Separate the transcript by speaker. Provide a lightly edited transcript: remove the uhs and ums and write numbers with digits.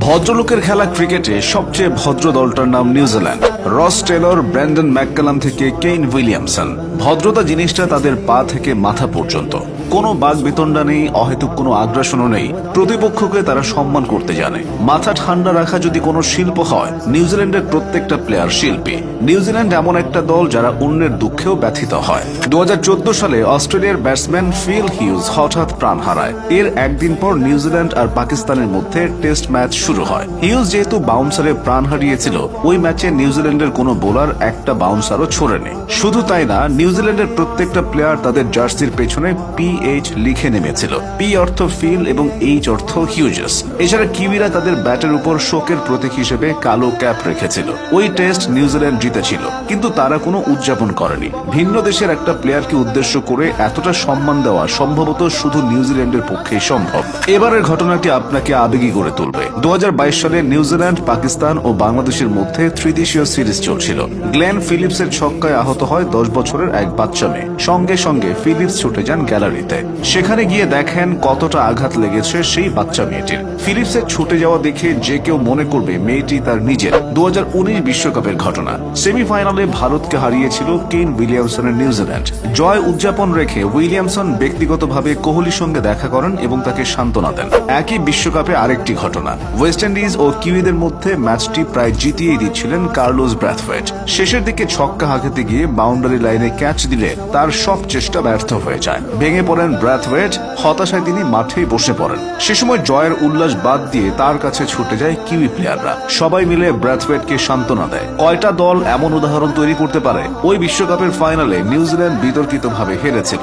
Speaker 1: ভদ্রলোকের খেলা ক্রিকেটে সবচেয়ে ভদ্র দলটার নাম নিউজিল্যান্ড। রস টেলর, ব্র্যান্ডন ম্যাককালাম থেকে কেইন উইলিয়ামসন। ভদ্রতা জিনিসটা তাদের পা থেকে মাথা পর্যন্ত। কোনো বাকবিতণ্ডা নেই, অহেতুক কোনো আগ্রাসনও নেই। প্রতিপক্ষকে তারা সম্মান করতে জানে। মাথা ঠান্ডা রাখা যদি কোনো শিল্প হয়, নিউজিল্যান্ডের প্রত্যেকটা প্লেয়ার শিল্পী। নিউজিল্যান্ড এমন একটা দল যারা অন্যের দুঃখেও ব্যথিত হয়। 2014 সালে অস্ট্রেলিয়ার ব্যাটসম্যান ফিল হিউজ হঠাৎ প্রাণ হারায়। এর একদিন পর নিউজিল্যান্ড আর পাকিস্তানের মধ্যে টেস্ট ম্যাচ শুরু হয়। হিউজ যেহেতু বাউন্সারে প্রাণ হারিয়েছিল, ওই ম্যাচে নিউজিল্যান্ডের কোনো বোলার একটা বাউন্সারও ছোড়েনি। শুধু তাই না, নিউজিল্যান্ডের প্রত্যেকটা প্লেয়ার তাদের জার্সির পেছনে PH লিখে নেমেছিল। পি অর্থ ফিল এবং H অর্থ হিউজেস। এছাড়া কিউইরা তাদের ব্যাটের উপর শোকের প্রতীক হিসেবে কালো ক্যাপ রেখেছিল। ওই টেস্ট নিউজিল্যান্ড জিতেছিল, কিন্তু তারা কোনো উদযাপন করেনি। ভিন্ন দেশের একটা প্লেয়ারকে উদ্দেশ্য করে এতটা সম্মান দেওয়া সম্ভবত শুধু নিউজিল্যান্ডের পক্ষেই সম্ভব। এবারের ঘটনাটি আপনাকে আবেগী করে তুলবে। 2022 সালে নিউজিল্যান্ড, পাকিস্তান ও বাংলাদেশের মধ্যে ত্রিদেশীয় সিরিজ চলছিল। গ্লেন ফিলিপসের ছক্কায় আহত হয় 10 বছরের এক বাচ্চা মেয়ে। সঙ্গে সঙ্গে ফিলিপস ছুটে যান গ্যালারিতে। সেখানে গিয়ে দেখেন কতটা আঘাত লেগেছে সেই বাচ্চা মেয়েটির। ফিলিপসের ছুটে যাওয়া দেখে যে কেউ মনে করবে মেয়েটি তার নিজের। 2019 বিশ্বকাপের ঘটনা। সেমিফাইনালে ভারতকে হারিয়েছিল কেইন উইলিয়ামসনের নিউজিল্যান্ড। জয় উদযাপন রেখে উইলিয়ামসন ব্যক্তিগতভাবে কোহলির সঙ্গে দেখা করেন এবং তাকে সান্ত্বনা দেন। একই বিশ্বকাপে আরেকটি ঘটনা। ওয়েস্ট ইন্ডিজ ও কিউইদের মধ্যে ম্যাচটি প্রায় জিতিয়ে দিচ্ছিলেন কার্লোস ব্র্যাথওয়েট। শেষের দিকে ছক্কা হাঁকাতে গিয়ে বাউন্ডারি লাইনে ক্যাচ দিলে তার সব চেষ্টা ব্যর্থ হয়ে যায়। ভেঙে পড়েন ব্র্যাথওয়েট। হতাশায় তিনি মাঠেই বসে পড়েন। সে সময় জয়ের উল্লাস বাদ দিয়ে তার কাছে ছুটে যায় কিউই প্লেয়াররা। সবাই মিলে ব্র্যাথওয়েটকে সান্ত্বনা দেয়। কয়টা দল এমন উদাহরণ তৈরি করতে পারে? ওই বিশ্বকাপের ফাইনালে নিউজিল্যান্ড বিতর্কিতভাবে হেরেছিল।